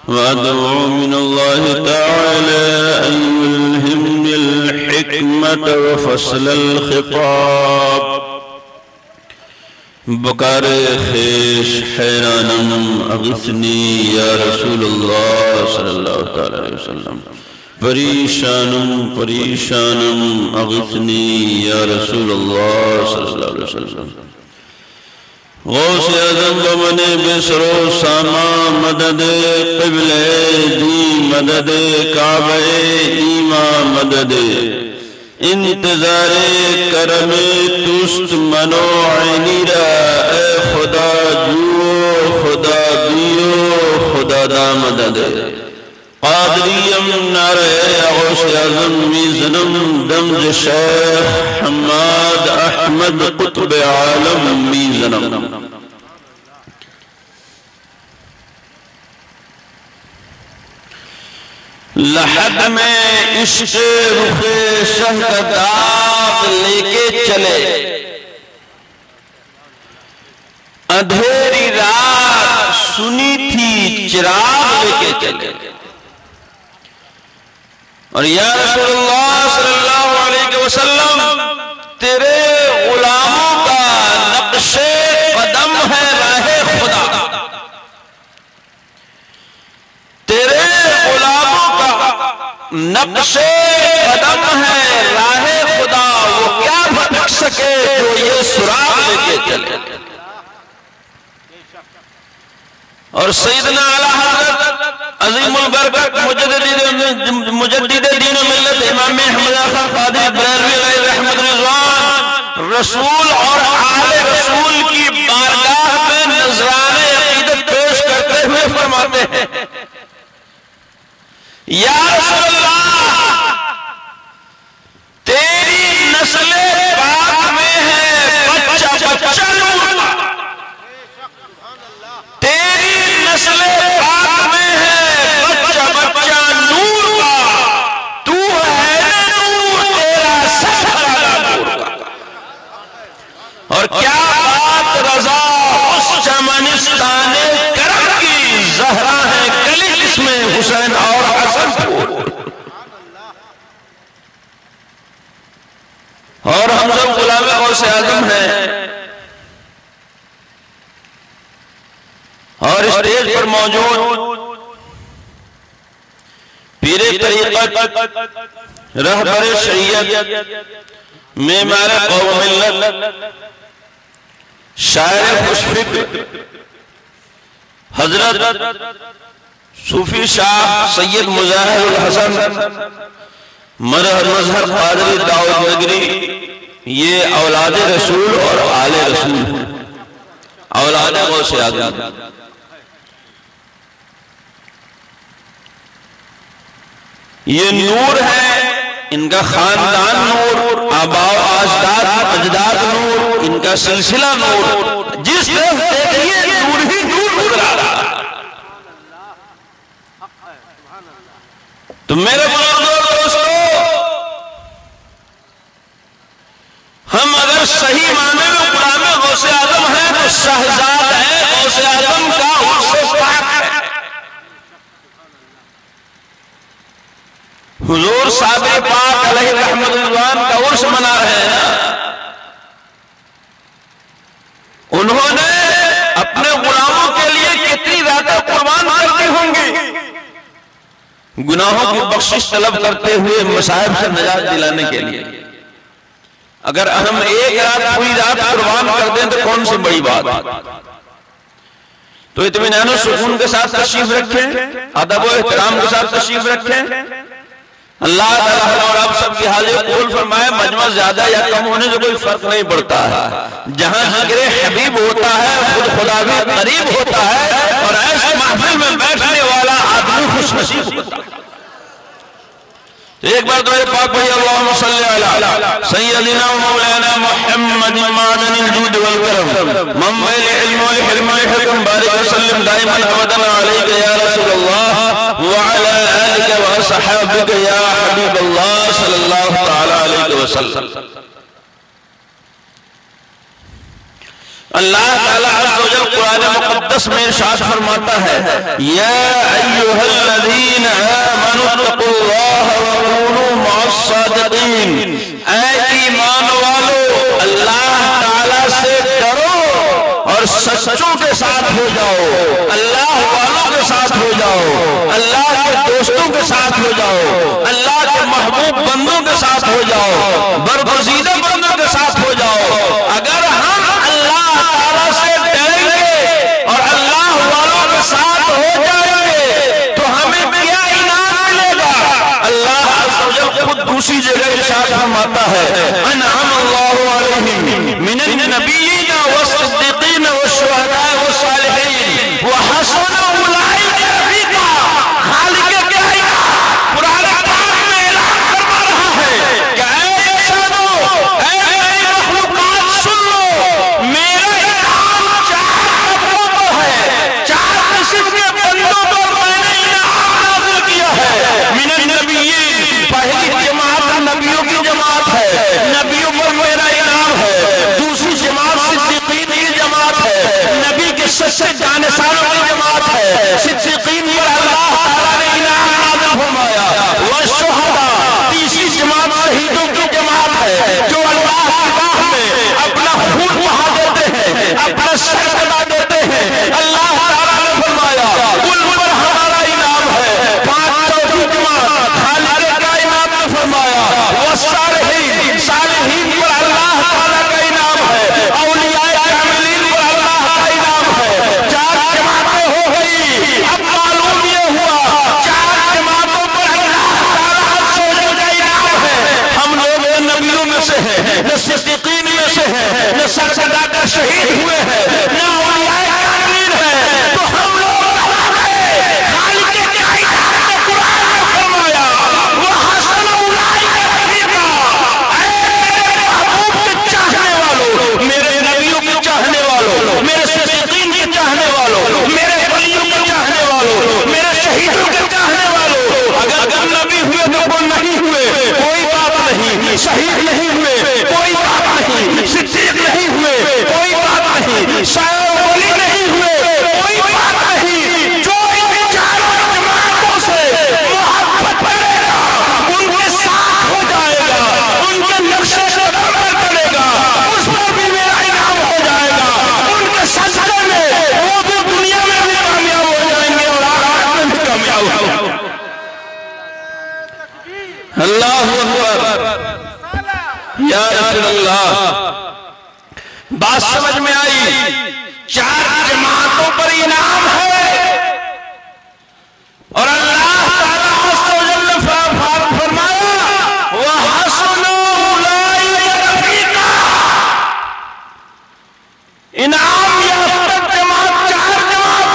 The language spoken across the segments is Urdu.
وأدعو من الله تعالى أن يلهمني الحكمة وفصل الخطاب. بکار خیش حیرانم اغثنی یا رسول اللہ صلی اللہ علیہ وسلم. پریشانم اغثنی یا رسول اللہ صلی اللہ علیہ وسلم. غوث اعظم بمن بسر و ساما مدد قبل دی مدد کعبہ ایمان مدد انتظار کرم توست منو عینی را. اے خدا جو خدا دیو خدا دا مدد. قادریم نعرہ غوث اعظم میزنم دمج شیخ حماد احمد قطب عالم میزنم. لحد میں عشق رخ شہ کا داغ لے کے چلے. اندھیری رات سنی تھی چراغ لے کے چلے. اور یا رسول اللہ صلی اللہ علیہ وسلم تیرے غلاموں کا نقش قدم ہے راہ خدا. تیرے غلاموں کا نقش قدم ہے راہ خدا. وہ کیا بھٹک سکے جو یہ سراغ لے کے چلے. اور سیدنا اعلیٰ حضرت عظیم البرکت مجدد دین و ملت امام احمد خان قادری بریلوی علیہ رحمت رضوان رسول اور آل رسول کی بارگاہ میں نذرانہ عقیدت پیش کرتے ہوئے فرماتے ہیں یا رسول اللہ تیری نسل پاک میں ہے بچہ بچہ نور کا. تیری نسل پاک میں ہے بچہ بچہ نور کا. تو ہے نور تیرا سہرا نور کا. اور کیا بات رضا اس چمنستان کرم کی. زہرا ہے کلی جس میں حسین اور حسن پھول. اور ہم سب غلام غوث اعظم ہیں. اور اسٹیج پر موجود پیر طریقت رہبر شریعت معمار قوم ملت شاعر خوشفکر حضرت صوفی شاہ سید مظاہر الحسن مظہر قادری داؤد نگری. یہ اولاد رسول اور آل رسول اولاد غوث اعظم. یہ نور ہے ان کا خاندان نور. آباء و اجداد نور. ان کا سلسلہ نور. جس طرف دیکھئے نور ہی نور نور آ رہا. تو میرے بزرگوں دوستو ہم اگر صحیح معنی میں غلام غوث اعظم ہیں تو شہزاد ہے غوث اعظم کا عرص پاک ہے. حضور صادق پاک علیہ رحمت رضوان کا عرص منا رہے ہیں. انہوں نے اپنے غلاموں کے لیے کتنی راتیں قربان کرتی ہوں گی گناہوں کی بخشش طلب کرتے ہوئے مصائب سے نجات دلانے کے لیے. اگر ہم ایک رات پوری رات قربان کر دیں تو کون سی بڑی بات. تو اطمینان و سکون کے ساتھ تشریف رکھیں. ادب و احترام کے ساتھ تشریف رکھیں. اللہ تعالیٰ اور آپ سب کی حاضر قبول فرمائے. مجمع زیادہ یا کم ہونے سے کوئی فرق نہیں پڑتا ہے. جہاں ذکر حبیب ہوتا ہے خود خدا بھی قریب ہوتا ہے. اور ایسے محفل میں بیٹھنے والا آدمی خوش نصیب ہوتا ہے. ایک بار دعائے پاک بھئی اللہم صلی علی سیدنا و مولانا محمد معدن الجود والکرم منبع العلم والحلم والحکم بارک وسلم دائما ابدا علیک یا رسول اللہ وعلا آلک وصحابک یا حبیب اللہ صلی اللہ تعالی علیہ وسلم. اللہ تعالیٰ عز و جل قرآن مقدس میں ارشاد فرماتا ہے یا ایھا الذین آمنوا اتقوا اللہ وکونوا مع الصادقین، اے ایمان والو اللہ تعالیٰ سے ڈرو اور سچوں کے ساتھ ہو جاؤ، اللہ والوں کے ساتھ ہو جاؤ، اللہ کے دوستوں کے ساتھ ہو جاؤ، اللہ کے محبوب بندوں کے ساتھ ہو جاؤ، برگزیدہ بندوں کے ساتھ ہو جاؤ۔ اگر ہم دوسری جگہ ارشاد فرماتا ہے انعم اللہ علیہم من النبیین والصدیقین والشہداء والصالحین وحسن اولئک رفیقا۔ خالق کائنات قرآن پاک میں اعلان فرما رہا ہے کہ اے انسانو، اے میری مخلوقات سن لو، میرا انعام چار طبقوں پر ہے، چار قسم کے بندوں پر میں نے انعام نازل کیا ہے۔ من النبیین، پہلی نبیوں کی جماعت ہے، نبیوں پر میرا انعام ہے۔ دوسری جماعت صدیقین کی جماعت ہے، نبی کے سچے جانشینوں کی جماعت ہے، صدیقین پر اللہ تعالیٰ نے انعام نازل فرمایا۔ والشہداء، تیسری جماعت شہیدوں کی جماعت ہے، جو اللہ کی راہ میں اپنا خون بہا دیتے ہیں، اپنا سر کٹا دیتے ہیں۔ اللہ تعالیٰ نے فرمایا ان پر ہمارا انعام ہے۔ چوتھی جماعت خالق کائنات نے فرمایا والصالحین، صالحین پر اللہ تعالیٰ کا انعام ہے، اولیاء کاملین پر اللہ کا انعام ہے۔ چار جماعتیں ہو گئی، اب معلوم یہ ہوا چار جماعتوں پر اللہ تعالیٰ عز و جل کا انعام ہے۔ ہم لوگ نہ نبیوں میں سے ہیں، نہ صدیقین میں سے ہیں، نہ سرکردہ شہید ہوئے ہیں، نہ اولیاء کاملین ہیں، تو ہم لوگ خالق کائنات نے قرآن میں فرمایا وحسن اولئک رفیقا۔ میرے نبیوں کے چاہنے والوں، میرے صدیقین کے چاہنے والوں، میرے ولیوں کے چاہنے والوں، میرے شہیدوں کے چاہنے والوں، اگر نبی ہوئے تو وہ نہیں ہوئے کوئی بات نہیں، شہید نہیں ہوئے کوئی بات نہیں، صدیق نہیں ہوئے کوئی بات نہیں، شاعر ولی نہیں ہوئے کوئی بات نہیں، جو ان چاروں جماعتوں سے محبت کرے گا ان کے ساتھ ہو جائے گا، ان کے نقشے قدم پر چلے گا، اس پر بھی میرا انعام ہو جائے گا، ان کے سجدے میں وہ بھی دنیا میں بھی کامیاب ہو جائیں گے اور آخرت میں بھی کامیاب ہو جائیں گے۔ اللہ اکبر، یا رسول اللہ۔ بات سمجھ میں آئی؟ چار جماعتوں پر انعام ہے اور اللہ تعالیٰ عز و جل فرمایا وَحَسُنَ أُولَئِكَ رَفِيقًا۔ انعام یافتہ جماعت چار جماعت،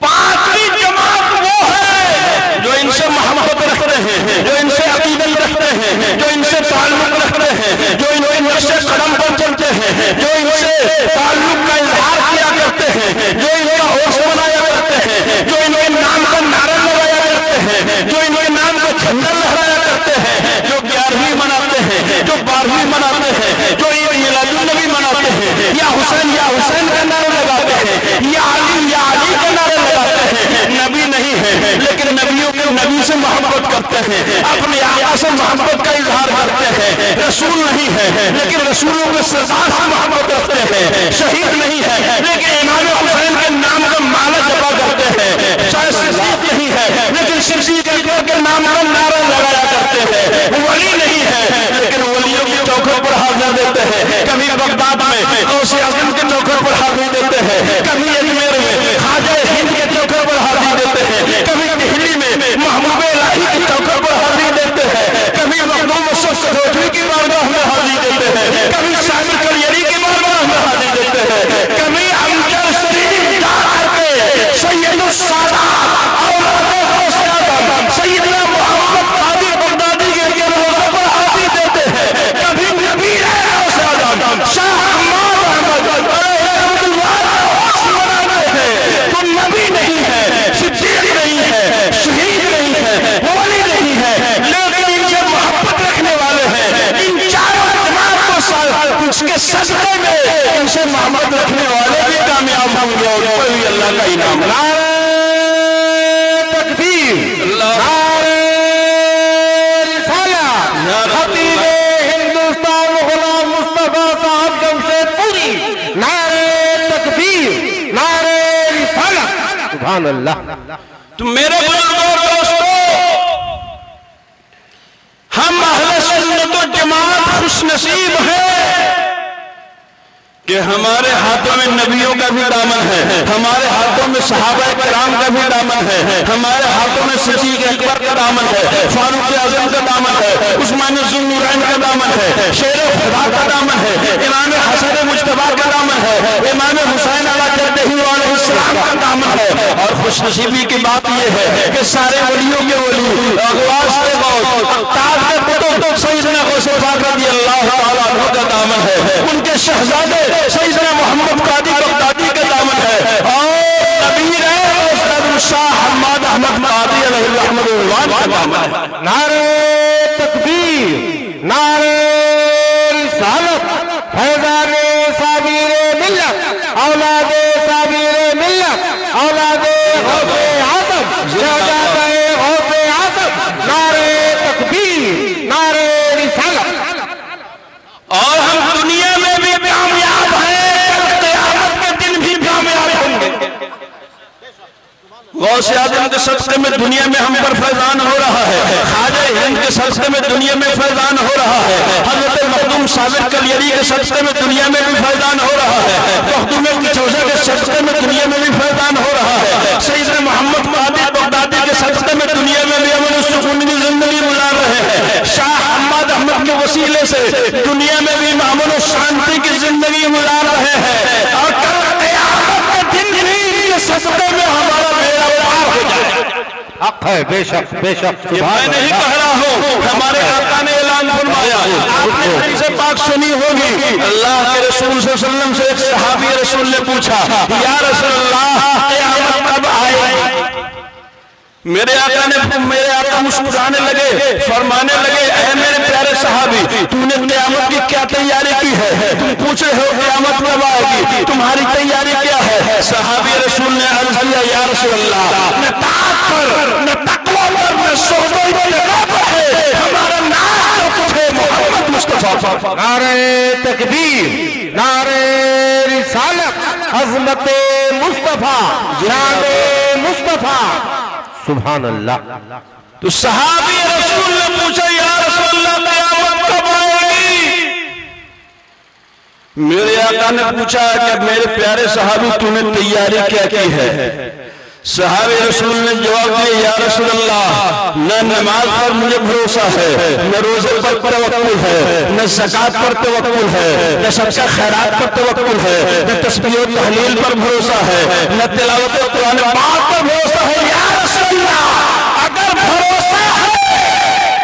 پانچویں جماعت وہ ہے جو ان سے محبت رکھتے ہیں، جو ان سے عقیدت رکھتے ہیں، جو ان سے تعلق رکھتے ہیں، جو ان کے نقش قدم پر چلتے ہیں، جو ان سے تعلق کا اظہار کیا کرتے ہیں، جو ان کا ہوش بنایا کرتے ہیں، جو ان کے نام کا نعرہ لگایا کرتے ہیں، جو ان کے نام کا جھنڈا لہرایا کرتے ہیں، جو 11ویں مناتے ہیں، جو 12ویں مناتے ہیں، جو میلاد النبی مناتے ہیں، یا حسین کا نعرہ لگاتے ہیں، یا علی کا نعرہ لگاتے ہیں۔ نبی نہیں ہے لیکن نبیوں کے نبی سے محبت کرتے ہیں، اپنے آقا سے محبت کا اظہار کرتے ہیں۔ رسول نہیں ہے لیکن رسولوں کے سردار سے محبت رکھتے ہیں۔ شہید نہیں ہے لیکن امام حسین کے نام کا مالا جپا کرتے ہیں۔ شاید صدیق نہیں ہے لیکن صدیق اکبر کے نام کا نعرہ لگایا کرتے ہیں۔ ولی نہیں ہے لیکن ولیوں کی چوکھٹ پر حاضر دیتے ہیں۔ کبھی بغداد میں غوث اعظم کے چوکھٹ پر حاضر دیتے ہیں، کبھی اجمیر میں خواجہ ہند کے چوکھٹ پر حاضر دیتے ہیں، کبھی دہلی میں محبوب الہی کے چوکھٹ پر حاضر دیتے ہیں، کبھی مخدوم اشرف سدوچوی کی بارگاہ میں حاضر دیتے ہیں، کبھی سامی کلیری کی بارگاہ میں حاضر دیتے ہیں، کبھی امجد شریف جا کر کے سید السادات اولاد غوث اعظم سیدنا محمد قادری بغدادی کے روضہ پر حاضر دیتے ہیں، کبھی نبی غوث اعظم شاہ احمد احمد تو نبی نہیں ہے، صدیق نہیں ہے، شہید نہیں ہے، ولی نہیں ہے، لیکن ان سے محبت رکھنے والے ہیں۔ ان چاروں جماعت کو اس کے سجدے میں اللہ کا انعام. نعرہ تکبیر، نعرہ رسالت، خطیب ہندوستان غلام مصطفیٰ صاحب جمشید پوری، نعرہ تکبیر، نعرہ رسالت. سبحان اللہ. تو میرے بزرگوں اور دوستوں، ہم اہل سنت و جماعت خوش نصیب ہیں کہ ہمارے ہاتھوں میں نبیوں کا بھی دامن ہے، ہمارے ہاتھوں میں صحابہ کرام کا بھی دامن ہے، ہمارے ہاتھوں میں صدیق اکبر کا دامن ہے، فاروق اعظم کا دامن ہے، عثمان ذو النورین کا دامن ہے، شیر خدا کا دامن ہے، امام حسن مجتبی کا دامن ہے، امام حسین علیہ السلام کا دامن ہے. اور خوش نصیبی کی بات یہ ہے کہ سارے ولیوں کے ولی، غواث کے غوث، اقطاب کے قطب سیدنا غوث پاک رضی اللہ تعالیٰ عنہ کا دامن ہے، ان کے شہزادے سیدنا محمد قادی بغدادی کا دامن ہے، اور نبی ہے شاہ حماد احمد قادی علیہ الرحمۃ کا دامن ہے. نعرہ تکبیر، نعرہ رسالت، فیضان صابر ملت، اولاد صابر ملت، اولاد غوث اعظم، شہزادہ غوث اعظم، نعرہ تکبیر، نعرہ رسالت. اور ہم دنیا میں بھی کامیاب ہیں، قیامت کے دن بھی کامیاب ہوں گے. غوث اعظم کے صدقے میں دنیا میں ہم پر فیضان ہو رہا ہے، خواجہ ہند کے صدقے میں دنیا میں فیضان ہو رہا ہے، حضرت مخدوم صابر کلیری کے صدقے میں دنیا میں بھی فیضان ہو رہا ہے، مخدوم کچوزہ کے صدقے میں دنیا میں بھی فیضان ہو رہا ہے، سیدنا محمد قادی بغدادی کے صدقے میں دنیا میں بھی امن و سکون کی زندگی گزار رہے ہیں، شاہ حماد احمد کے وسیلے سے دنیا میں بھی امن و شانتی کی زندگی گزار رہے ہیں. اور کل قیامت کے دن بھی یہ صدقے میں ہمارا بیڑا پار ہو جائے. حق ہے، بے شک بے شک. یہ میں نہیں کہہ رہا ہوں، ہمارے آقا نے اعلان فرمایا. آپ نے حدیث پاک سنی ہوگی، اللہ کے رسول صلی اللہ علیہ وسلم سے ایک صحابی رسول نے پوچھا، یا رسول اللہ قیامت کب آئے؟ میرے آقا مسکرانے لگے، فرمانے لگے، اے میرے پیارے صحابی، تو نے قیامت کی کیا تیاری کی ہے؟ تم پوچھ رہے ہو قیامت کب آئے گی، تمہاری تیاری کیا ہے؟ صحابی رسول نے عرض کیا، یا رسول اللہ، نہ طاعت پر، نہ تقوی پر، نہ صحبت پر ہے، ہمارا نام جو کچھ ہے محمد مصطفیٰ. نعرہ تکبیر، نعرہ رسالت، عظمت مصطفیٰ، جناب مصطفیٰ. سبحان اللہ. تو صحابی رسول نے پوچھا، یا رسول اللہ قیامت کب آئے گی؟ میرے آقا نے پوچھا کہ میرے پیارے صحابی تو نے تیاری کیا کی ہے؟ صحابی رسول نے جواب دیا، یا رسول اللہ، نہ نماز پر مجھے بھروسہ ہے، نہ روزے پر توکل ہے، نہ زکوٰۃ پر توکل ہے، نہ صدقہ خیرات پر توکل ہے، نہ تسبیح و تحلیل پر بھروسہ ہے، نہ تلاوت قرآن پاک پر بھروسہ ہے. یا رسول اللہ، اگر بھروسہ ہے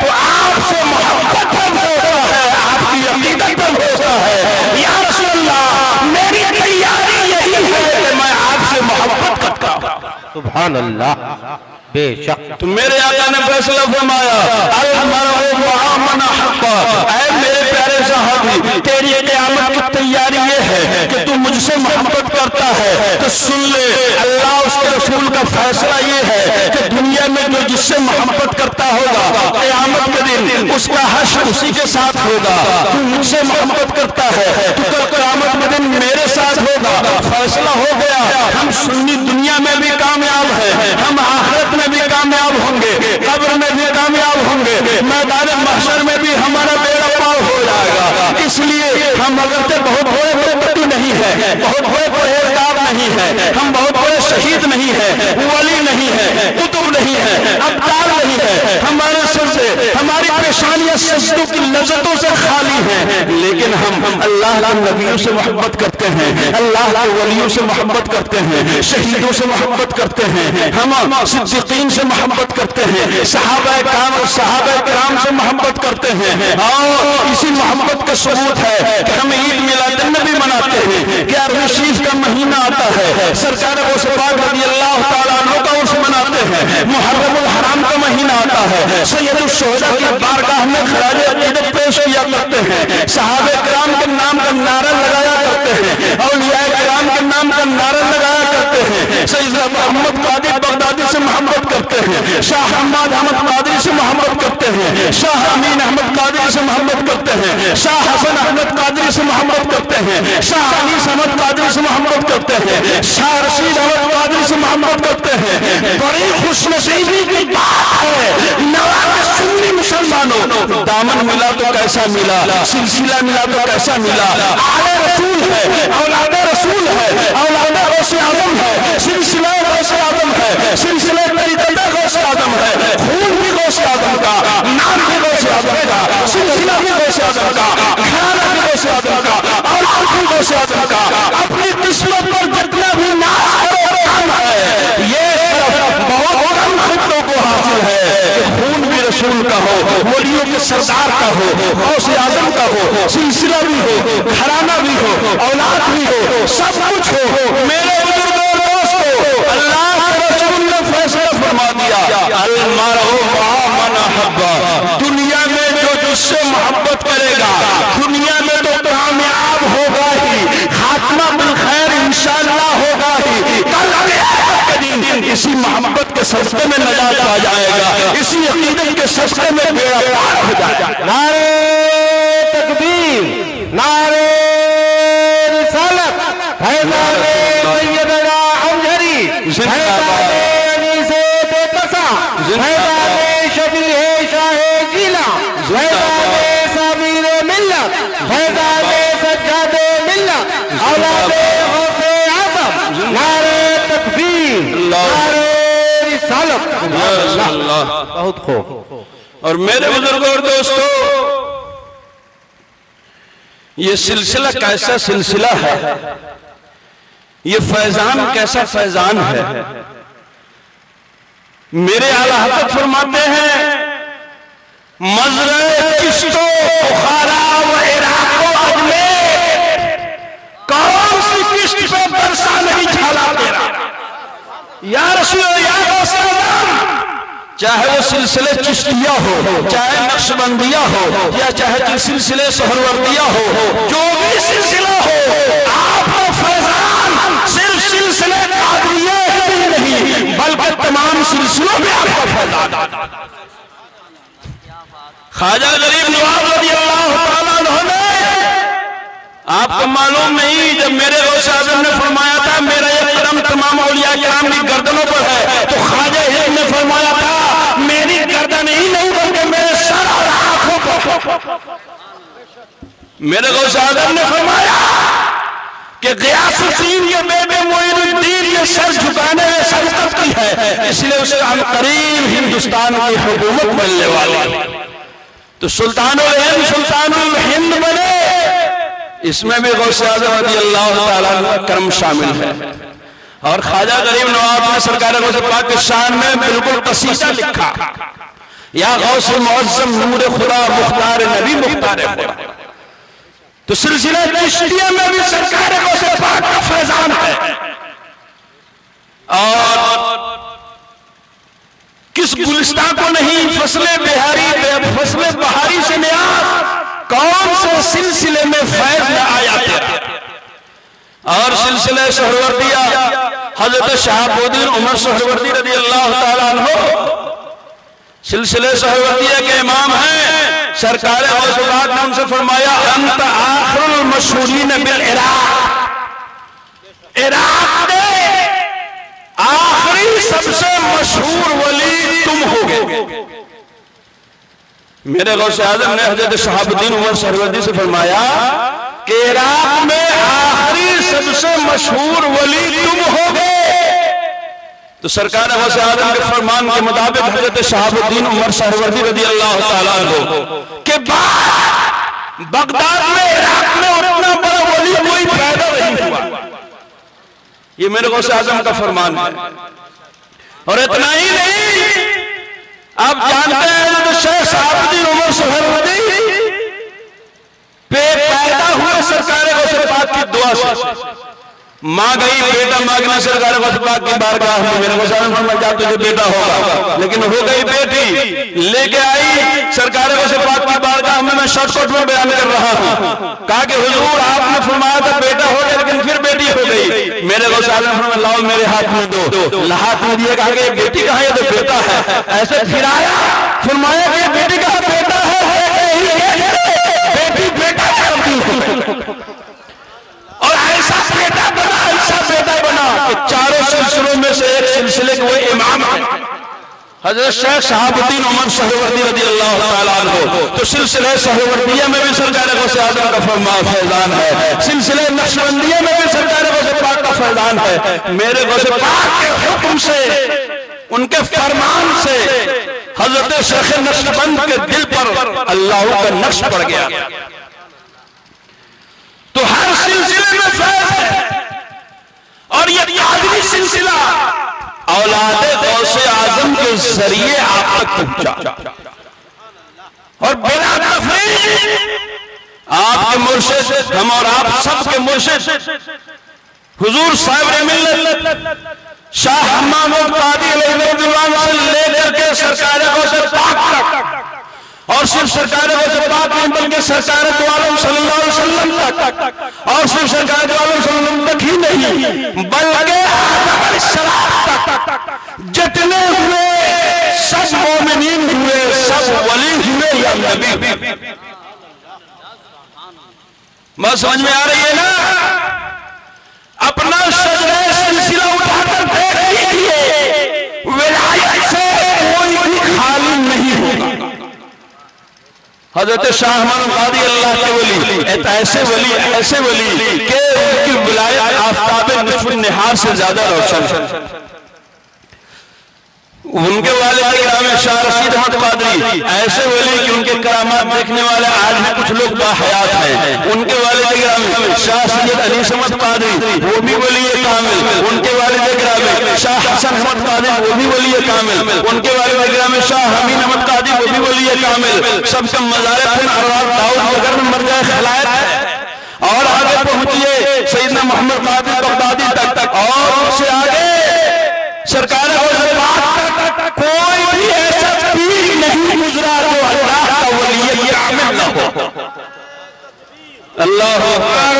تو آپ سے محبت پر بھروسہ ہے، آپ کی عقیدت پر بھروسہ ہے. یا رسول اللہ، میری تیاری یہی ہے کہ میں آپ سے محبت کرتا ہوں. سبحان اللہ، بے شک. تو میرے آقا نے فیصلہ فرمایا، المرء مع من احب. اے میرے پیارے صحابی، تیری قیامت کی تیاری یہ ہے کہ تو مجھ سے محبت کرتا ہے تو سن لے، اللہ اس کے رسول کا فیصلہ یہ ہے کہ دنیا میں جو جس سے محبت کرتا ہوگا، قیامت کے دن اس کا حشر اسی کے ساتھ ہوگا. تو مجھ سے محبت کرتا ہے تو کل قیامت کے دن میرے ساتھ ہوگا. فیصلہ ہو گیا، ہم سنی دنیا میں بھی کامیاب ہیں، ہم آخرت میں بھی کامیاب ہوں گے، قبر میں بھی کامیاب ہوں گے، میدان محشر میں بھی ہمارا بیڑا پار ہو جائے گا. اس لیے ہم اگرچہ بہت بڑے متقی نہیں ہیں، بہت بڑے پرہیزگار نہیں ہیں، ہم بہت بڑے شہید نہیں ہیں، ولی نہیں ہیں، قطب نہیں ہیں، ابدال نہیں ہیں، ہمارے سجدے، ہماری پیشانیاں سجدوں کی لذتوں سے خالی ہیں، لیکن ہم اللہ کے نبیوں سے محبت کرتے ہیں، اللہ کے ولیوں سے محبت کرتے ہیں، شہیدوں سے محبت کرتے ہیں، ہم صدیقین سے محبت کرتے ہیں، صحابہ کرام سے محبت کرتے ہیں. اور اسی محبت کا ثبوت ہے کہ ہم عید میلاد النبی مناتے ہیں، کہ رشید کا مہینہ آتا ہے، سرکار غوث پاک رضی اللہ تعالیٰ عنہ کا عرس مناتے ہیں، محرم الحرام کا مہینہ آتا ہے سید الشہداء کی بارگاہ میں خراج عقیدت پیش کیا کرتے ہیں، صحابہ کرام کے نام کا نعرہ لگایا کرتے ہیں، اولیاء کرام کے نام کا نعرہ لگایا کرتے ہیں، سیدنا محمد قادری بغدادی سے محبت کرتے ہیں، شاہ حماد احمد قادری سے محبت کرتے ہیں، شاہ امین احمد قادری سے محبت کرتے ہیں، شاہ حسن احمد قادری سے محبت کرتے ہیں، شاہ علی احمد قادری سے محبت کرتے ہیں، شاہ رشید احمد قادری سے محبت کرتے ہیں۔ بڑی خوش نصیبی کی بات ہے نواز سنی مسلمانوں، دامن ملا تو کیسا ملا، سلسلہ ملا تو کیسا ملا، آل رسول ہے، اولاد رسول ہے، اولاد غوث اعظم ہے، سلسلہ غوث اعظم ہے، سلسلہ طریقہ غوث اعظم ہے، خون بھی غوث اعظم کا، نام بھی غوث اعظم کا، سلسلہ بھی غوث اعظم کا، گھرانہ بھی غوث اعظم کا، اولاد بھی غوث اعظم کا، اپنی قسمت پر جتنا بھی ناز اور کام ہے، یہ بہت کم خطوں کو حاصل ہے کہ خون بھی رسول کا ہو، ولیوں کے سردار کا ہو، غوث اعظم کا ہو، سلسلہ بھی ہو، گھرانہ بھی ہو، اولاد بھی ہو، سب کچھ ہو۔ میرے بزرگوں اور دوستو، اللہ کے رسول نے فیصلہ فرما دیا المرء مع من احب، دنیا میں جو جس سے محبت کرے گا دنیا میں تو کامیاب ہوگا ہی، خاتمہ بالخیر انشاءاللہ ہوگا ہی، کل اسی محبت کے صدقے میں نجات پا جائے گا، اسی عقیدت کے صدقے میں بیڑا پار ہو جائے گا۔ نعرہ تکبیر، نعرہ رسالت، حیدر سیدنا امجھری، حیدر انیس بے پسا، حیدر شفیع شاہ جیلا، حیدر سامیر ملت، حیدر سجاد ملت، اولاد غوث اعظم، نعرہ تکبیر، نعرہ رسالت۔ بہت خوب۔ اور میرے بزرگوں اور دوستو، یہ سلسلہ کیسا سلسلہ ہے، یہ فیضان کیسا فیضان ہے۔ میرے اعلیٰ حضرت فرماتے ہیں مزرعہ چشت و بخارا و عراق و اجمیر، کون سی کشت پہ برسا نہیں جھالا تیرا یا رسول یا غوث اعظم، چاہے وہ سلسلے چشتیہ ہو، چاہے نقشبندیہ ہو، یا چاہے سلسلے سہروردیہ ہو، جو بھی سلسلہ ہو، آپ کا فیضان صرف سلسلے قادریہ ہی نہیں بلکہ تمام سلسلوں میں آپ کا فیضان۔ خواجہ غریب نواز رضی اللہ تعالیٰ عنہ نے، آپ کو معلوم نہیں، جب میرے غوث اعظم نے فرمایا تھا میرا یہ قدم تمام اولیاء کرام کی گردنوں پر ہے، تو خواجہ ہند نے فرمایا تھا میری گردن ہی نہیں بلکہ میرے سر اور آنکھوں پر۔ میرے غوث اعظم نے فرمایا کہ غیاث الدین یہ بیبے معین الدین یہ سر جھکانے میں سبقت کی ہے، اس لیے اسے عن قریب ہندوستان کی حکومت ملنے والی، تو سلطان الہند سلطان الہند بنے، اس میں بھی غوث اعظم رضی اللہ تعالیٰ عنہ کرم شامل ہے۔ اور خواجہ غریب نواز نے سرکار غوث پاک کے شان میں بالکل قصیدہ لکھا، یا غوث معظم نور خدا مختار نبی مختار خدا، تو سلسلہ چشتیہ میں بھی سرکار غوث پاک کا فیضان ہے۔ اور کس گلستان کو نہیں فصل بہاری سے نیاز، کون سے سلسلے میں فیض نہ آیا تیرا۔ اور سلسلہ سہروردیہ حضرت شہاب الدین عمر سہروردی رضی اللہ تعالیٰ عنہ سلسلے سہروردیہ کے امام ہیں، سرکار غوث پاک نے ان سے فرمایا انت آخر المشہورین بالعراق، عراق میں آخری سب سے مشہور ولی تم ہوگے۔ میرے غوث اعظم نے حضرت شہاب الدین عمر سہروردی سے فرمایا کہ عراق میں آخری سب سے مشہور ولی تم ہوگے، تو سرکار غوث اعظم کے فرمان کے مطابق حضرت شہاب الدین عمر سہروردی رضی اللہ تعالیٰ عنہ کے بعد بغداد میں عراق میں اتنا بڑا ولی کوئی پیدا نہیں ہوا، یہ میرے غوث اعظم کا فرمان ہے۔ اور اتنا ہی نہیں، آپ جانتے ہیں تو شیخ صاحب الدین عمر سہروردی پیدا ہوئے سرکار غوث پاک کی دعا سے، ماں گئی بیٹا مانگنے سرکار پاک کی بارگاہ میں، میرے مسلمان فرمایا جا تجھے بیٹا ہوگا، لیکن ہو گئی بیٹی، لے کے آئی سرکار پاک کی بارگاہ میں شارٹ کٹ میں بیان کر رہا ہوں، کہا کہ حضور آپ نے فرمایا تھا بیٹا ہو گیا لیکن پھر بیٹی ہو گئی، میرے مسلمان فرمایا لاؤ میرے ہاتھ میں دو، ہاتھ میں دیا، کہا کہ یہ بیٹی کہاں ہے؟ تو بیٹا ہے، ایسے پھرایا، فرمایا کہ بیٹی کہاں بیٹا ہے، بیٹی بیٹا اور ایسا بیٹا بنا، ایسا بیٹا بنا کہ چاروں سلسلوں میں سے ایک سلسلے کے وہ امام ہیں، حضرت شیخ شہاب الدین عمر سہروردی رضی اللہ تعالیٰ عنہ، تو سلسلہ سہروردیہ میں بھی سرکار غوث اعظم کا فیضان ہے، سلسلہ نقشبندیہ میں بھی سرکار غوث پاک کا فیضان ہے، میرے غوث پاک کے حکم سے، ان کے فرمان سے حضرت شیخ نقشبند کے دل پر اللہ کا نقش پڑ گیا، تو ہر سلسلے میں فیض ہے، اور یہ قادری سلسلہ اولاد غوث اعظم کے ذریعے آپ تک پہنچا، اور بلا تفریق آپ کے مرشد، ہم اور آپ سب کے مرشد حضور صاحب ملت شاہ حمام قادری علیہ السلام سے لے کر کے سرکار غوث پاک تک، اور صرف سرکار غوث پاک نہیں بلکہ سرکار دو عالم صلی اللہ علیہ وسلم تک، اور صرف سرکار دو عالم صلی اللہ علیہ وسلم تک ہی نہیں بلکہ آدم علیہ السلام تک جتنے ہوئے سب مومنین ہوئے، سب ولی ہوئے یا نبی، بات سمجھ میں آ رہی ہے نا؟ اپنا شجرہ سلسلہ اٹھا کر دیکھ لیجئے، ولایت سے کوئی بھی خالی نہیں ہوگا۔ حضرت شاہ حمام قادری اللہ کے ولی، ایسے ولی کہ ان کی ولایت آفتاب نصف النہار سے زیادہ روشن، ان کے والد کرام شاہ رشید احمد قادری ایسے ولی کہ ان کے کرامات دیکھنے والے آج بھی کچھ لوگ باحیات ہیں، ان کے والد کرام شاہ سید علی احمد قادری وہ بھی ولی کامل، ان کے والد کرام شاہ حسن احمد قادری وہ بھی ولی کامل، ان کے والد کرام شاہ حمید احمد قادری وہ بھی ولی کامل، سب کا مزار ارواح داؤد نگر میں مرجع خلائق ہے، اور آگے پہنچیے سیدنا محمد قادری بغدادی تک، اور اس سے آگے سرکار کوئی بھی ایسا پیر نہیں گزرا جو اللہ کا ولی کامل نہ ہو۔ اللہ اکبر،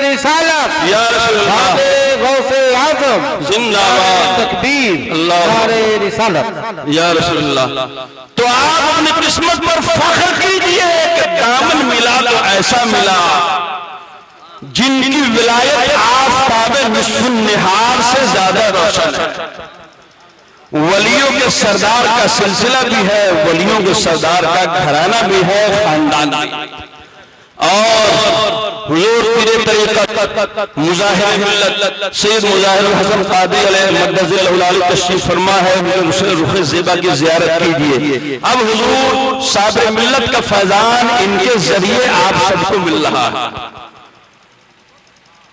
رسالت یا رسول اللہ، غوث اعظم زندہ باد، تکبیر، اللہ رسالت، یا رسول اللہ۔ تو آپ اپنی قسمت پر فخر کیجئے کہ دامن ملا تو ایسا ملا جن کی ولایت آفتاب نصف النہار سے زیادہ روشن ہے، ولیوں کے سردار کا سلسلہ بھی ہے، ولیوں کے سردار کا گھرانہ بھی ہے، خاندان بھی، اور حضور پیر طریقت مظاہر ملت سید مظاہر الحسن قادری علیہ مقدس العلی تشریف فرما ہے، حضور رخ زیبا کی زیارت کیجئے۔ اب حضور صابر ملت کا فیضان ان کے ذریعے آپ سب کو مل رہا ہے،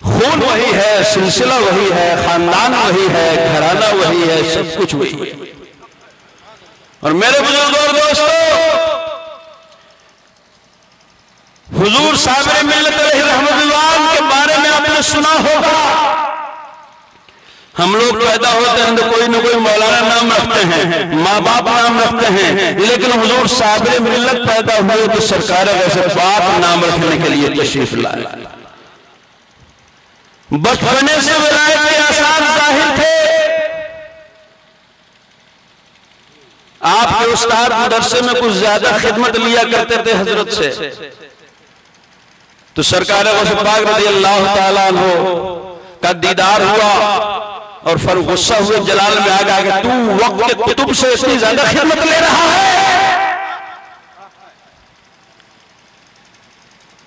خون وہی ہے، سلسلہ وہی ہے، خاندان وہی ہے، گھرانہ وہی ہے، سب کچھ وہی ہے۔ اور میرے بزرگوں اور دوستوں، حضور صابر ملت علیہ رحمت اللہ کے بارے میں آپ نے سنا ہوگا، ہم لوگ پیدا ہوتے ہیں تو کوئی نہ کوئی مولانا نام رکھتے ہیں، ماں باپ نام رکھتے ہیں، لیکن حضور صابر ملت پیدا ہوئے تو سرکار غوث پاک نام رکھنے کے لیے تشریف لائے۔ بچپنے سے ولایت کے آثار ظاہر تھے، آپ کے استاد مدرسے میں کچھ زیادہ خدمت لیا کرتے تھے حضرت سے، تو سرکار غوث پاک رضی اللہ تعالیٰ عنہ کا دیدار ہوا اور پھر غصہ ہوئے، جلال میں آگا کہ تو وقت کے کتب سے اتنی زیادہ خدمت لے رہا ہے،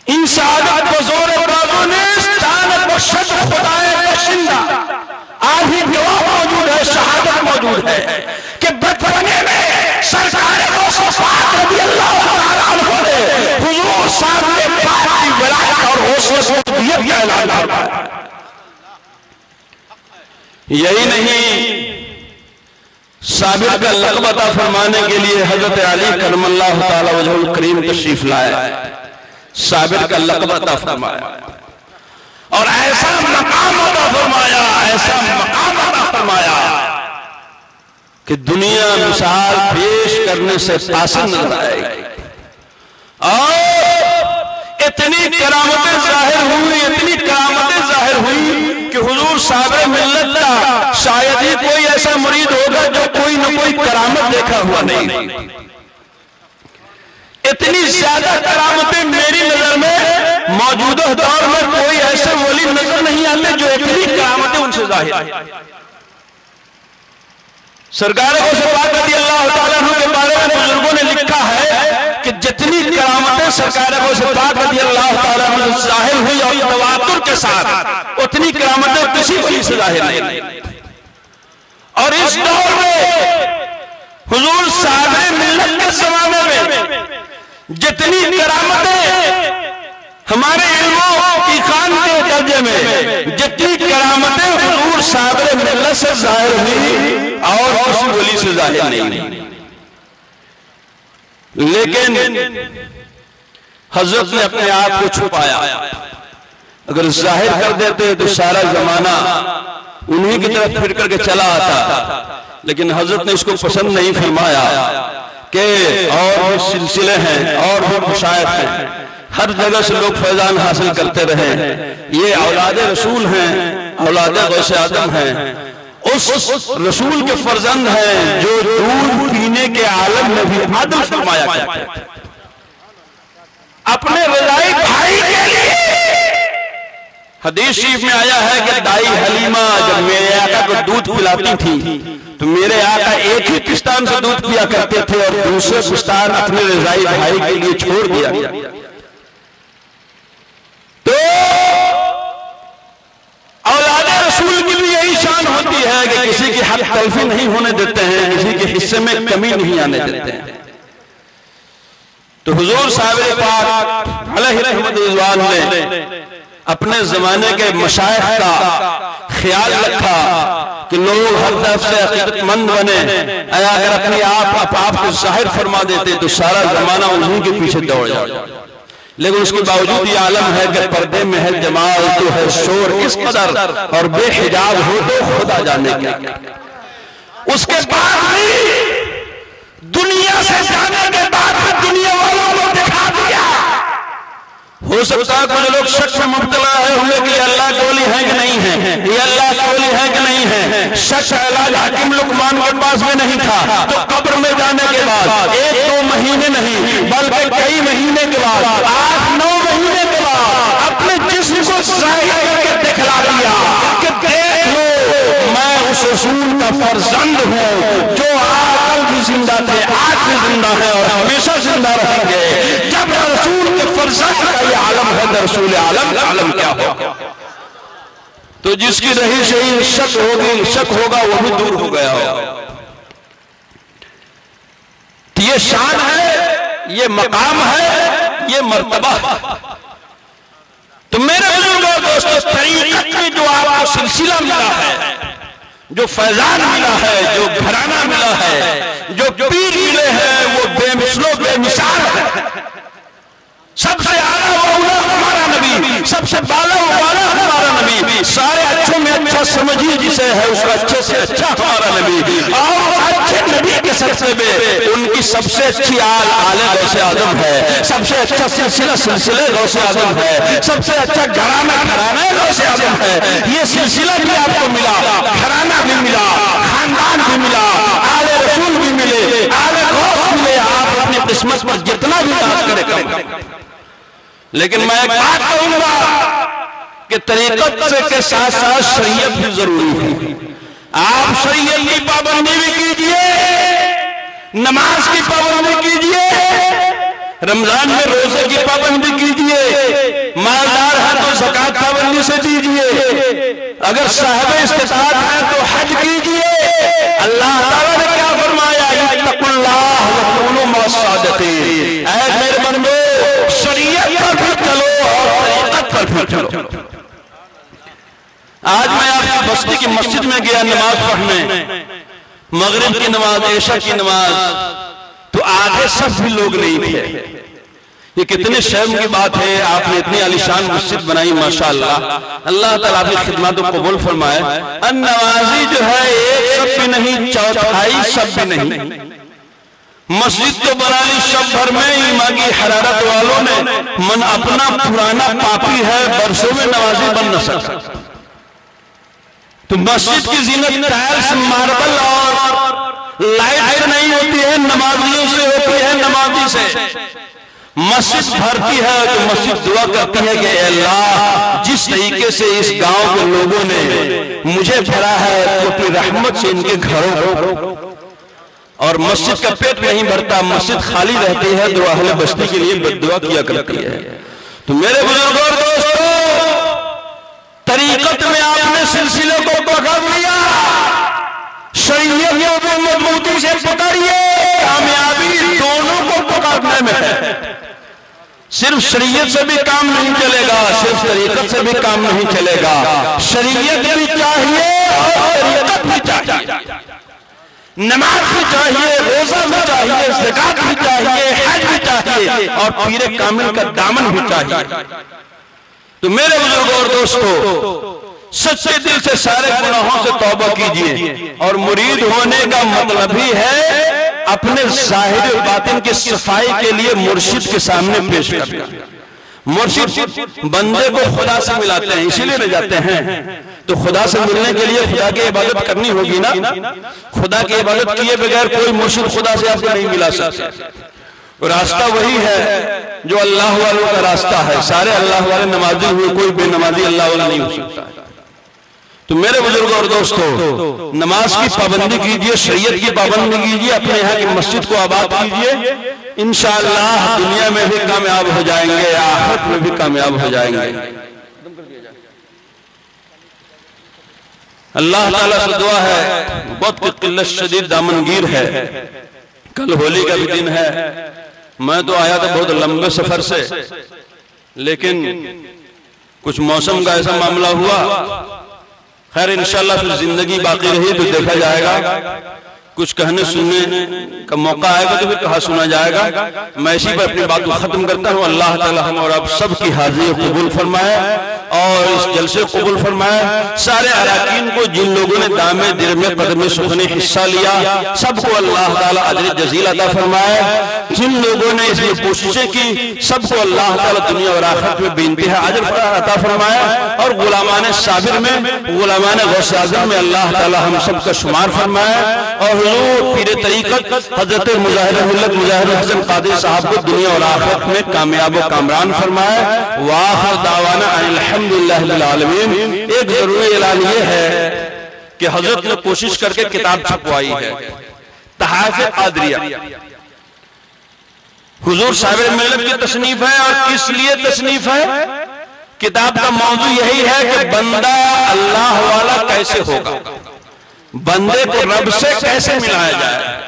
ان سعادت بزور باغونیس دانت و شد خدای بخشندہ، آج بھی گواہ موجود ہے، شہادت موجود ہے کہ بچپنے میں سرکار غوث پاک رضی اللہ تعالیٰ عنہ نے حضور صاحب پاک کی ولایت اور حوصلہ دیت کا اعلان فرمایا۔ یہی نہیں، صابر کا لقب عطا فرمانے کے لیے حضرت علی کرم اللہ تعالیٰ وجہ الکریم تشریف لائے، صابر کا لقب عطا فرمایا، اور ایسا مقام فرمایا، ایسا مقام عطا فرمایا کہ دنیا مثال پیش کرنے سے قاصر نظر آئے گی، اور اتنی کرامتیں ظاہر ہوئی کہ حضور صاحب ملت کا شاید ہی کوئی ایسا مرید ہوگا جو کوئی نہ کوئی کرامت دیکھا ہوا نہیں۔ اتنی زیادہ کرامتیں میری نظر میں موجودہ دور میں کوئی ایسے ولی نظر نہیں آتے جو اتنی کرامتیں ان سے ظاہر۔ سرکار غوث پاک رضی اللہ تعالیٰ عنہ کے بارے میں بزرگوں نے لکھا ہے کہ جتنی کرامتیں سرکار غوث پاک رضی اللہ تعالیٰ عنہ سے ظاہر ہوئی اور تواتر کے ساتھ، اتنی کرامتیں کسی ولی سے ظاہر نہیں۔ اور اس دور میں حضور صاحب ملت کے زمانے میں جتنی کرامتیں ہمارے علم و ایقان کے درجے میں، جتنی کرامتیں حضور صاحب ملت سے ظاہر ہوئی اور کسی ولی سے ظاہر نہیں، لیکن حضرت نے اپنے آپ کو چھپایا۔ اگر ظاہر کر دیتے تو سارا زمانہ انہی کی طرف پھر کر کے چلا آتا، لیکن حضرت نے اس کو پسند نہیں فرمایا کہ اور بھی سلسلے ہیں اور بھی مشائخ ہیں، ہر جگہ سے لوگ فیضان حاصل کرتے رہے، یہ اولاد رسول ہیں، اولاد غوث اعظم ہیں، اس رسول کے فرزند ہیں جو دودھ پینے کے عالم میں بھی عدل فرمایا کرتے تھے۔ اپنے رضائی بھائی کے لیے حدیث شریف میں آیا ہے کہ دائی حلیمہ جب میرے آقا کو دودھ پلاتی تھی تو میرے آقا ایک ہی پستان سے دودھ پیا کرتے تھے اور دوسرے پستان اپنے رضائی بھائی کے لیے چھوڑ دیا۔ تو اولاد رسول کی بھی یہی شان ہوتی ہے کہ کسی کی حق تلفی نہیں ہونے دیتے ہیں، کسی کے حصے میں کمی نہیں آنے دیتے ہیں۔ تو حضور صاحب پاک علیہ رحمت رضوان نے اپنے زمانے کے مشائخ کا خیال رکھا کہ لوگ ہر طرف سے حقیقت مند بنے، اگر اپنی آپ کو ظاہر فرما دیتے تو سارا زمانہ انہی کے پیچھے دوڑ جاتا، لیکن اس کے باوجود یہ عالم ہے کہ پردے میں ہے جمال تو ہے شور اس قدر، اور بے حجاب ہو تو خدا جانے کیا۔ اس کے بعد بھی دنیا سے جانے کے بعد دنیا والوں کو دکھا دیا۔ ہو سکتا ہے کچھ لوگ شک میں مبتلا ہوئے کہ یہ اللہ کے ولی ہیں کہ نہیں ہیں، یہ اللہ کے ولی ہیں کہ نہیں ہیں۔ شک علاج حکیم لقمان کے پاس میں نہیں تھا، تو قبر میں جانے کے بعد 1-2 مہینے نہیں بلکہ کئی مہینے کے بعد 8-9 مہینے کے بعد اپنے جسم کو ظاہر کر کے دکھلا دیا کہ دیکھ لو میں اس رسول کا فرزند ہوں جو کل بھی زندہ تھے، آج بھی زندہ ہے اور ہمیشہ زندہ رہیں گے۔ جب رسول کے فرزند کا یہ عالم ہے تو رسول عالم کیا ہوگا؟ تو جس کی رہی شہی شک ہوگا وہ بھی دور ہو گیا ہوگا۔ تو یہ شان ہے، یہ مقام ہے، یہ مرتبہ ہے۔ تو میرے بزرگوں دوستو، طریقت میں جو آپ کو سلسلہ ملا ہے، جو فیضان ملا ہے، جو گھرانہ ملا ہے، جو پیر ملے ہیں، وہ بے مثل و بے مثال ہے۔ سب سے اعلیٰ و اولیٰ ہمارا نبی، سب سے بالا و بالا ہمارا نبی، سارے اچھوں میں اچھا سمجھیے جسے ہے اس کا اچھے سے اچھا ہمارا نبی، اور اچھے نبی کے سلسلے میں ان کی سب سے اچھی آل غوث اعظم ہے، سب سے اچھا سلسلہ غوث اعظم ہے، سب سے اچھا گھرانہ غوث اعظم ہے۔ یہ سلسلہ بھی آپ کو ملا، گھرانہ بھی ملا، خاندان بھی ملا، آل رسول بھی ملے، آل غوث ملے۔ آپ اپنی قسمت پر جتنا بھی بات کریں، لیکن میں ایک بات کہوں گا کہ طریقت کے ساتھ ساتھ شریعت بھی ضروری ہے۔ آپ شریعت کی پابندی بھی کیجئے، نماز کی پابندی کیجئے، رمضان میں روزے کی پابندی کیجئے، مالدار ہے تو زکوٰۃ پابندی سے دیجئے، اگر صاحب استطاعت ہے تو حج کیجئے۔ اللہ تعالیٰ نے کیا فرمایا؟ اتقوا اللہ وکونوا مع الصادقین۔ اے میرے بندو، شریعت پر بھی چلو اور طریقت پر بھی چلو۔ آج میں آپ کی بستی کی مسجد میں گیا نماز پڑھنے، مغرب کی نماز، عشاء کی نماز، تو آگے سب بھی لوگ نہیں تھے، یہ کتنے شرم کی بات ہے، آپ نے اتنی عالیشان مسجد بنائی، ماشاءاللہ، اللہ تعالیٰ آپ کی خدمات کو قبول فرمائے۔ النوازی جو ہے ایک سب بھی نہیں، چوتھائی سب بھی نہیں، مسجد تو بنا لی شب بھر میں، ایمان کی حرارت والوں نے، من اپنا پرانا پاپی ہے، برسوں میں نوازی بن نہ سکتا۔ تو مسجد کی زینت ٹائلز، ماربل اور لائٹ سے نہیں ہوتی ہے، نمازیوں سے ہوتی ہے، نمازی سے۔ مسجد بھرتی ہے تو مسجد دعا کرتی ہے کہ اے اللہ، جس طریقے سے اس گاؤں کے لوگوں نے مجھے بھرا ہے تو اپنی رحمت سے ان کے گھروں، اور مسجد کا پیٹ نہیں بھرتا، مسجد خالی رہتی ہے تو اہل بستی کے لیے بد دعا کیا کرتی ہے۔ تو میرے بزرگوں اور دوستوں، طریقت میں آپ نے سلسلے کو پکڑ لیا، شریعت کو مضبوطی سے پکڑیے، کامیابی دونوں کو پکڑنے میں ہے۔ صرف شریعت سے بھی کام نہیں چلے گا، صرف طریقت سے بھی کام نہیں چلے گا، شریعت بھی چاہیے اور طریقت بھی چاہیے، نماز بھی چاہیے، روزہ بھی چاہیے، زکات بھی چاہیے، حج بھی چاہیے، اور پیر کامل کا دامن بھی چاہیے۔ تو میرے بزرگوں اور دوستو، سچے دل سے سارے گناہوں سے توبہ کیجئے، اور مرید ہونے کا مطلب ہی ہے اپنے ظاہر و باطن کی صفائی کے لیے مرشد کے سامنے پیش کرنا۔ مرشد بندے کو خدا سے ملاتے ہیں، اسی لیے لے جاتے ہیں، تو خدا سے ملنے کے لیے خدا کی عبادت کرنی ہوگی نا، خدا کی عبادت کیے بغیر کوئی مرشد خدا سے آپ کو نہیں ملا سکتا۔ راستہ وہی ہے جو اللہ والوں کا راستہ ہے، سارے اللہ والے نمازی ہوئے، کوئی بے نمازی اللہ والا نہیں ہو سکتا ہے۔ تو میرے بزرگوں اور دوستو، نماز کی پابندی کیجئے، شریعت کی پابندی کیجئے، اپنے یہاں کی مسجد کو آباد کیجئے، انشاءاللہ دنیا میں بھی کامیاب ہو جائیں گے، آخرت میں بھی کامیاب ہو جائیں گے۔ اللہ تعالیٰ سے دعا ہے، وقت کی قلت شدید دامنگیر ہے، کل ہولی کا بھی دن ہے، میں تو آیا تھا بہت لمبے سفر سے، لیکن کچھ موسم کا ایسا معاملہ ہوا، خیر انشاءاللہ پھر زندگی باقی رہی تو دیکھا جائے گا، کچھ کہنے سننے کا موقع آئے گا تو پھر کہا سنا جائے گا۔ میں اسی پر اپنی بات کو ختم کرتا ہوں۔ اللہ تعالی ہم اور آپ سب کی حاضری قبول فرمائے اور اس جلسے قبول فرمائے۔ سارے اراکین کو جن لوگوں نے دامے درمے قدمے سخنے حصہ لیا، سب کو اللہ تعالی اجر جزیل عطا فرمائے۔ جن لوگوں نے اس میں کوششیں کی، سب کو اللہ تعالی دنیا اور آخرت میں بے انتہا اجر عطا فرمائے، اور غلامان صابر میں، غلامان غوث اعظم میں اللہ تعالی ہم سب کا شمار فرمائے، اور حضور پیر طریقت حضرت مظاہر ملت مظاہر حسن قادری صاحب کو دنیا اور آخرت میں کامیاب و کامران فرمائے۔ وآخر دعوانا ان الحمدللہ رب العالمین۔ ایک ضروری اعلان یہ ہے کہ حضرت نے کوشش کر کے کتاب چھپوائی ہے، تحائف قادریہ، حضور صاحب ملت کی تصنیف ہے، اور کس لیے تصنیف ہے؟ کتاب کا موضوع یہی ہے کہ بندہ اللہ والا کیسے ہوگا، بندے کو رب سے کیسے ملایا جائے۔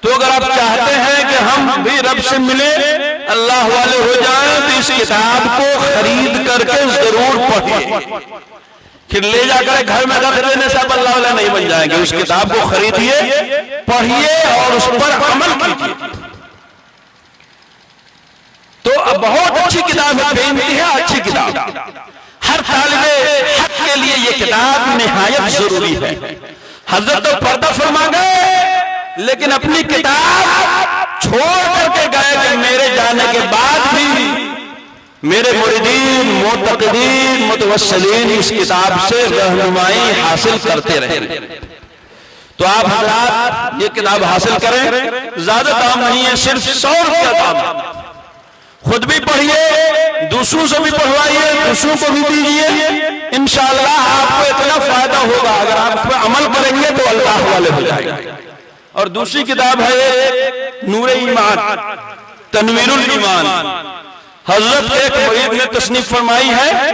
تو اگر آپ چاہتے ہیں کہ ہم بھی رب سے ملیں، اللہ والے ہو جائیں، تو اس کتاب کو خرید کر کے ضرور پڑھیے۔ پھر لے جا کر گھر میں رکھ دینے سے آپ اللہ والے نہیں بن جائیں گے۔ اس کتاب کو خریدیے، پڑھیے اور اس پر عمل کیجیے۔ تو بہت اچھی کتاب ہے، بے انتہا اچھی کتاب، ہر طالب حق کے لیے یہ کتاب نہایت ضروری ہے۔ حضرت تو پردہ فرما گئے، لیکن اپنی کتاب چھوڑ کر کے گئے کہ میرے جانے کے بعد بھی میرے مریدین، معتقدین، متوسلین اس کتاب سے رہنمائی حاصل کرتے رہے۔ تو آپ حضرات یہ کتاب حاصل کریں، زیادہ دام نہیں ہے، صرف 100 روپیہ دام ہے۔ خود بھی پڑھیے، دوسروں سے بھی پڑھوائیے، دوسروں کو بھی دیجیے، انشاءاللہ آپ کو اتنا فائدہ ہوگا۔ اگر آپ اس پر عمل کریں گے تو اللہ والے ہو جائیں گے۔ اور دوسری کتاب ہے نور ایمان، تنویر الایمان، حضرت ایک مرید نے تصنیف فرمائی ہے،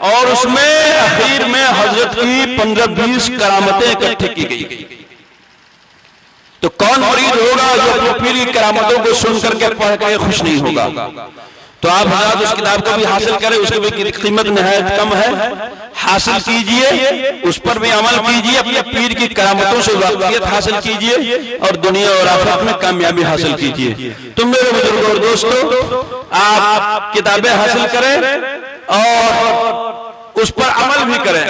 اور اس میں اخیر میں حضرت کی 15-20 کرامتیں اکٹھے کی گئی۔ تو کون مرید ہوگا جو اپنی پیر کی کرامتوں کو سن کر کے پڑھ کے خوش نہیں ہوگا؟ تو آپ حضرات اس کتاب کو بھی حاصل کریں، اس کی بھی قیمت نہایت کم ہے، حاصل کیجئے، اس پر بھی عمل کیجئے، اپنے پیر کی کرامتوں سے واقفیت حاصل کیجئے اور دنیا اور آخرت میں کامیابی حاصل کیجئے۔ تو میرے بزرگوں اور دوستو، آپ کتابیں حاصل کریں اور اس پر عمل بھی کریں،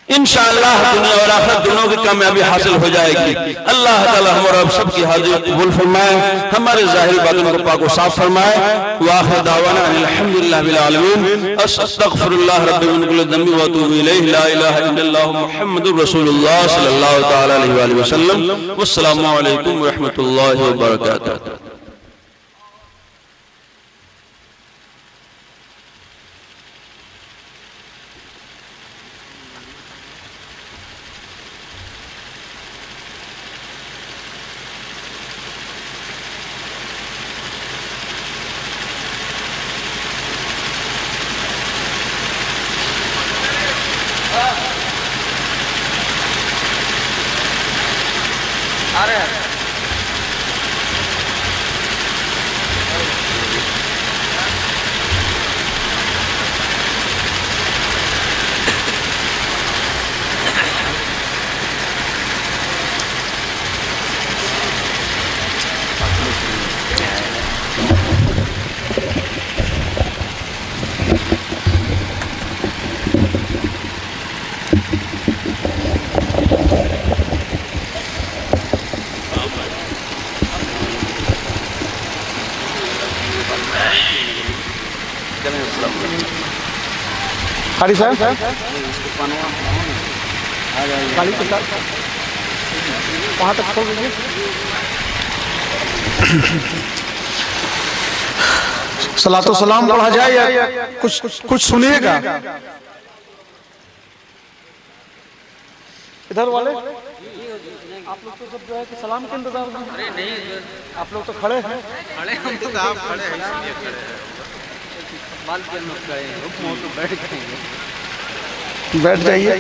انشاءاللہ دنیا اور آخرت دونوں کی کامیابی حاصل ہو جائے گی۔ اللہ تعالی ہمارا اب سب کی حاضری قبول فرمائے، ہمارے ظاہری باطن کو پاک و صاف فرمائے۔ وآخر دعوانا ان الحمدللہ بالعالمین، استغفر اللہ رب من کل ذنب واتوب الیہ، لا الہ الا اللہ محمد رسول اللہ صلی اللہ تعالی علیہ وآلہ وسلم۔ والسلام علیکم ورحمۃ اللہ وبرکاتہ۔ خالی صاحب خالی کے ساتھ وہاں تک کھول دیجیے۔ صلاۃ و سلام پڑھا جائے یا کچھ سنیے گا؟ ادھر والے آپ لوگ تو سب جو ہے کہ سلام کے انتظار میں، آپ لوگ تو کھڑے ہیں، بیٹھ جائیے۔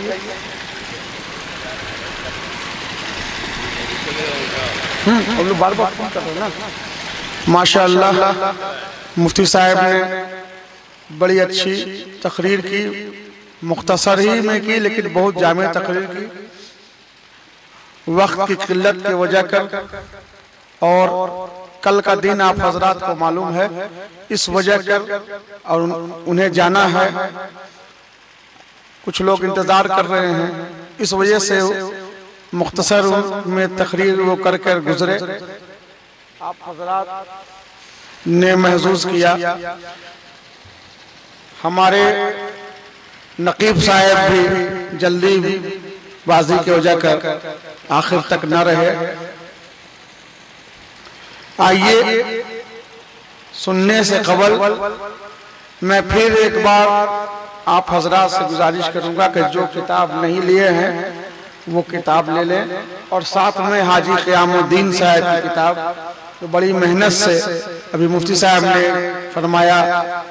ہم لوگ بار بار فون کر رہے ہیں نا۔ ماشاءاللہ مفتی صاحب نے بڑی اچھی تقریر کی، مختصر ہی میں کی لیکن بہت جامع تقریر کی، وقت کی قلت کی وجہ کر، اور کل کا دن آپ حضرات کو معلوم ہے، اس وجہ کر اور انہیں جانا ہے، کچھ لوگ انتظار کر رہے ہیں، اس وجہ سے مختصر میں تقریر وہ کر کر گزرے۔ آپ حضرات نے محظوظ کیا، ہمارے نقیب صاحب بھی جلدی بازی کی وجہ کر آخر تک نہ رہے۔ آئیے سننے سے قبل میں پھر ایک بار آپ حضرات سے گزارش کروں گا کہ جو کتاب نہیں لیے ہیں وہ کتاب لے لیں، اور ساتھ میں حاجی قیام الدین صاحب کی کتاب، تو بڑی محنت سے ابھی مفتی صاحب نے فرمایا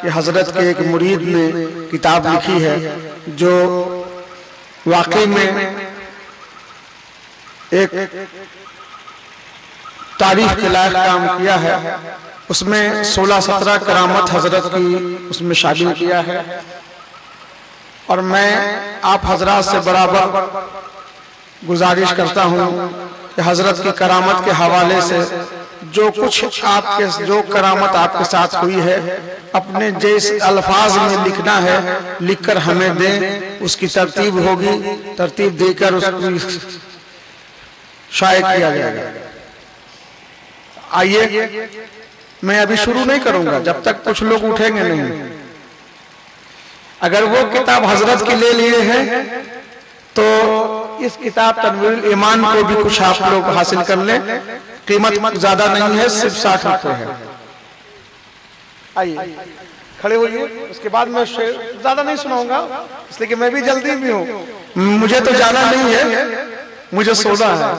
کہ حضرت کے ایک مرید نے کتاب لکھی ہے جو واقعی میں ایک تاریخ کے لائق کام کیا ہے، اس میں 16-17 کرامت حضرت کی اس میں شامل کیا ہے، اور میں آپ حضرات سے برابر گزارش کرتا ہوں کہ حضرت کی کرامت کے حوالے سے جو کچھ جو کرامت آپ کے ساتھ ہوئی ہے، اپنے جیسے الفاظ میں لکھنا ہے، لکھ کر ہمیں دیں، اس کی ترتیب ہوگی، ترتیب دے کر اس کو شائع کیا جائے گا۔ آئیے میں ابھی شروع نہیں کروں گا جب تک کچھ لوگ اٹھیں گے نہیں۔ اگر وہ کتاب حضرت کی لے لیے ہیں تو اس کتاب تنویر الایمان کو بھی کچھ آپ لوگ حاصل کر لیں، قیمت زیادہ نہیں ہے، صرف 60 روپے ہے۔ آئیے کھڑے ہوئیے، اس کے بعد میں زیادہ نہیں سناؤں گا اس لیے کہ میں بھی جلدی بھی ہوں، مجھے تو جانا نہیں ہے، مجھے سونا ہے۔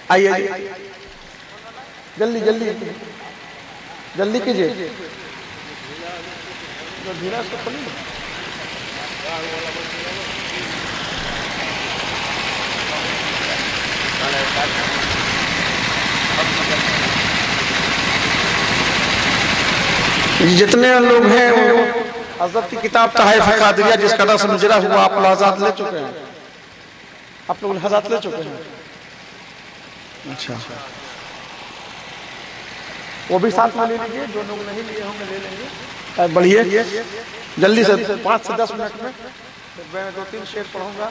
آئیے جلدی جلدی جلدی کیجئے، دھیرا اس کو کھولیے۔ جتنے لوگ ہیں وہ حضرت کی کتاب تحائف قادریہ جس کا درس مجرا ہوا آپ لحظات لے چکے ہیں، آپ لوگ لحظات لے چکے ہیں. اچھا وہ بھی ساتھ میں لے لیجیے، جو لوگ نہیں لیے ہوں گے لے لیں گے. بڑھیے جلدی سے 5 سے 10 منٹ میں میں 2-3 شعر پڑھوں گا.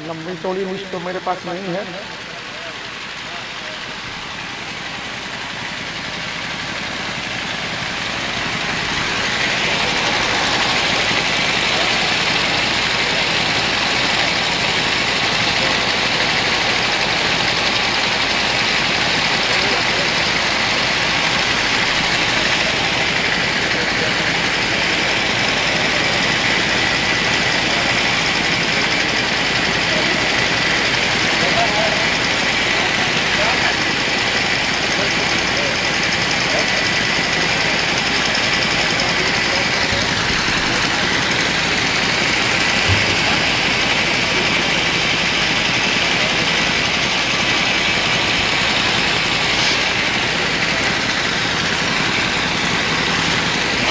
لمبی چوڑی لسٹ تو میرے پاس نہیں ہے.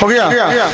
ہو گیا